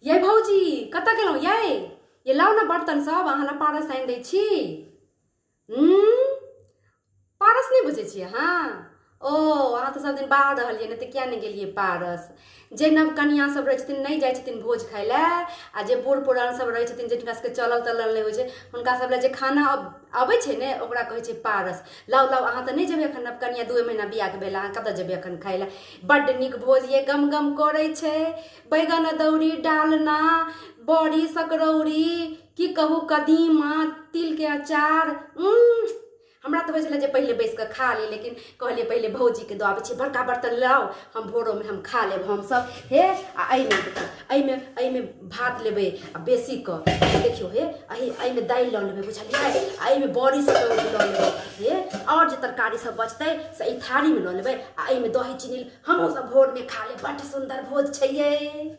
ये भौजी कत गेलौं ये लाउ न बर्तन सब अहाँ ला पारस आनि दै छी। पारस नहीं बुझे छी अहाँ? ओ अहाँ तो सब दिन बाहर रहलिए न, तो क्या नहीं गेलिए पारस। जे नव कनिया सब रहे छथिन नहीं जाय छथिन भोज खाय ला, आ जे बूढ़ पुरान सब रहे छथिन जिनका सबके चलल तलल नहीं होय छै हुनका सब ला जे खाना आबै छै ने ओकरा कहै छै पारस। लाउ लाउ अहाँ तो नहीं जेबे अखन नव कनिया 2 महीना बियाह के भेल, अहाँ कत जेबे अखन खाय ला। बड्ड नीक भोज ये, गम गम करे छै, बैगन अदौरी डालना बड़ी सकरौरी की कहू कदीमा तिल के अचार। हमरा तो होय जे पहले बैस के खा ली, लेकिन कहलिए पहले भौजी के दो आबै छी, बड़का बर्तन लाओ हम भोरो में हम खा लेब हम सब हे। आ एहि में भात लेबे आ बेसी क देखियो हे, एहि में दाल ल लेबे बुझलिए, एहि में बड़ी सब ल लेबे हे, और जे तरकारी सब बचतै से ई थारी में ल लेबे, आ एहि में दही चीनी हम सब भोर में खा लेब। बड़ सुंदर भोज छै ये।